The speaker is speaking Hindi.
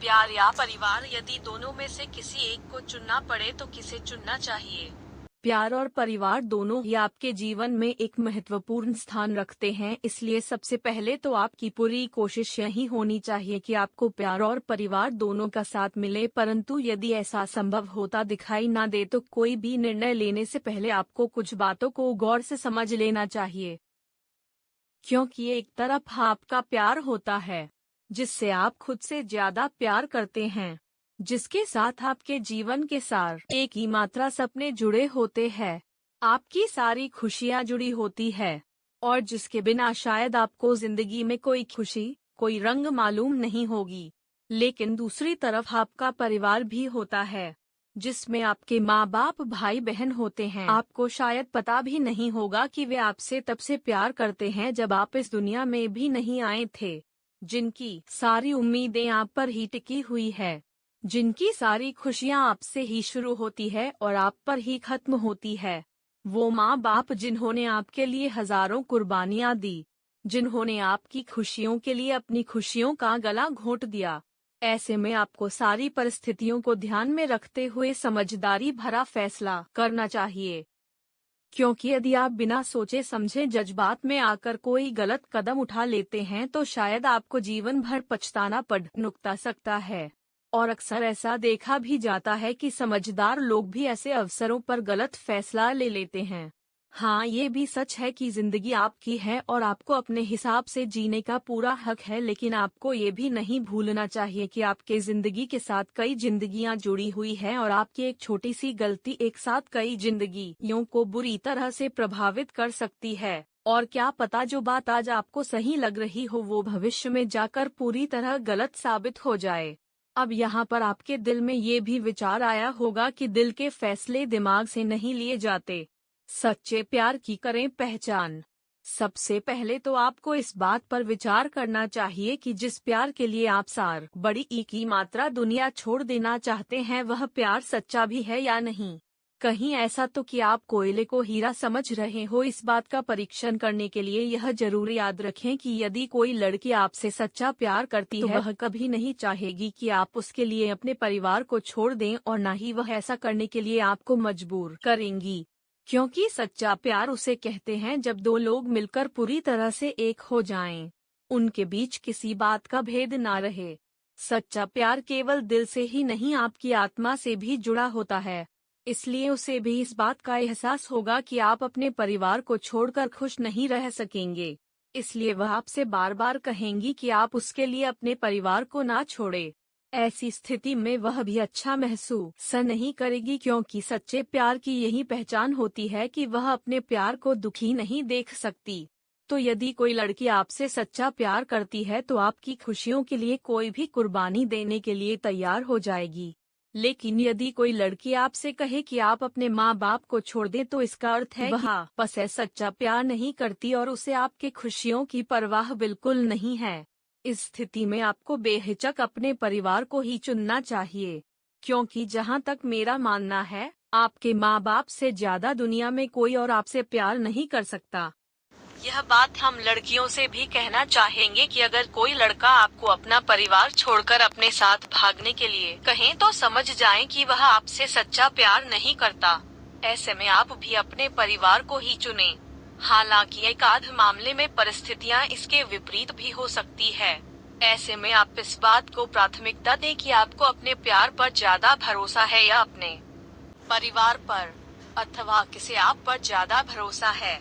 प्यार या परिवार, यदि दोनों में से किसी एक को चुनना पड़े तो किसे चुनना चाहिए? प्यार और परिवार दोनों ही आपके जीवन में एक महत्वपूर्ण स्थान रखते हैं, इसलिए सबसे पहले तो आपकी पूरी कोशिश यही होनी चाहिए कि आपको प्यार और परिवार दोनों का साथ मिले। परंतु यदि ऐसा संभव होता दिखाई ना दे तो कोई भी निर्णय लेने से पहले आपको कुछ बातों को गौर से समझ लेना चाहिए, क्योंकि एक तरफ आपका प्यार होता है जिससे आप खुद से ज्यादा प्यार करते हैं, जिसके साथ आपके जीवन के सार एक ही मात्रा सपने जुड़े होते हैं, आपकी सारी खुशियां जुड़ी होती है, और जिसके बिना शायद आपको जिंदगी में कोई खुशी, कोई रंग मालूम नहीं होगी। लेकिन दूसरी तरफ आपका परिवार भी होता है जिसमें आपके माँ बाप, भाई बहन होते हैं। आपको शायद पता भी नहीं होगा कि वे आपसे तब से प्यार करते हैं जब आप इस दुनिया में भी नहीं आए थे, जिनकी सारी उम्मीदें आप पर ही टिकी हुई है, जिनकी सारी खुशियां आपसे ही शुरू होती है और आप पर ही खत्म होती है। वो माँ बाप जिन्होंने आपके लिए हजारों कुर्बानियां दी, जिन्होंने आपकी खुशियों के लिए अपनी खुशियों का गला घोंट दिया। ऐसे में आपको सारी परिस्थितियों को ध्यान में रखते हुए समझदारी भरा फैसला करना चाहिए, क्योंकि यदि आप बिना सोचे समझे जज्बात में आकर कोई गलत कदम उठा लेते हैं तो शायद आपको जीवन भर पछताना पड़ सकता है। और अक्सर ऐसा देखा भी जाता है कि समझदार लोग भी ऐसे अवसरों पर गलत फैसला ले लेते हैं। हाँ, ये भी सच है कि जिंदगी आपकी है और आपको अपने हिसाब से जीने का पूरा हक है, लेकिन आपको ये भी नहीं भूलना चाहिए कि आपके जिंदगी के साथ कई जिंदगियां जुड़ी हुई हैं और आपकी एक छोटी सी गलती एक साथ कई जिंदगियों को बुरी तरह से प्रभावित कर सकती है। और क्या पता जो बात आज आपको सही लग रही हो वो भविष्य में जाकर पूरी तरह गलत साबित हो जाए। अब यहाँ पर आपके दिल में ये भी विचार आया होगा कि दिल के फैसले दिमाग से नहीं लिए जाते। सच्चे प्यार की करें पहचान। सबसे पहले तो आपको इस बात पर विचार करना चाहिए कि जिस प्यार के लिए आप सार बड़ी ई की मात्रा दुनिया छोड़ देना चाहते हैं वह प्यार सच्चा भी है या नहीं। कहीं ऐसा तो कि आप कोयले को हीरा समझ रहे हो। इस बात का परीक्षण करने के लिए यह जरूर याद रखें कि यदि कोई लड़की आपसे सच्चा प्यार करती है तो वह कभी नहीं चाहेगी कि आप उसके लिए अपने परिवार को छोड़ दें, और न ही वह ऐसा करने के लिए आपको मजबूर करेंगी, क्योंकि सच्चा प्यार उसे कहते हैं जब दो लोग मिलकर पूरी तरह से एक हो जाएं, उनके बीच किसी बात का भेद ना रहे। सच्चा प्यार केवल दिल से ही नहीं आपकी आत्मा से भी जुड़ा होता है, इसलिए उसे भी इस बात का एहसास होगा कि आप अपने परिवार को छोड़कर खुश नहीं रह सकेंगे। इसलिए वह आपसे बार बार कहेंगी कि आप उसके लिए अपने परिवार को ना छोड़े। ऐसी स्थिति में वह भी अच्छा महसूस नहीं करेगी, क्योंकि सच्चे प्यार की यही पहचान होती है कि वह अपने प्यार को दुखी नहीं देख सकती। तो यदि कोई लड़की आपसे सच्चा प्यार करती है तो आपकी खुशियों के लिए कोई भी कुर्बानी देने के लिए तैयार हो जाएगी। लेकिन यदि कोई लड़की आपसे कहे कि आप अपने माँ बाप को छोड़ दें तो इसका अर्थ है कि वह बस सच्चा प्यार नहीं करती और उसे आपके खुशियों की परवाह बिल्कुल नहीं है। इस स्थिति में आपको बेहिचक अपने परिवार को ही चुनना चाहिए, क्योंकि जहाँ तक मेरा मानना है आपके माँ बाप से ज्यादा दुनिया में कोई और आपसे प्यार नहीं कर सकता। यह बात हम लड़कियों से भी कहना चाहेंगे कि अगर कोई लड़का आपको अपना परिवार छोड़कर अपने साथ भागने के लिए कहें तो समझ जाएं कि वह आपसे सच्चा प्यार नहीं करता। ऐसे में आप भी अपने परिवार को ही चुनें। हालांकि एक आध मामले में परिस्थितियां इसके विपरीत भी हो सकती है। ऐसे में आप इस बात को प्राथमिकता दें कि आपको अपने प्यार पर ज्यादा भरोसा है या अपने परिवार पर, अथवा किसे आप पर ज्यादा भरोसा है।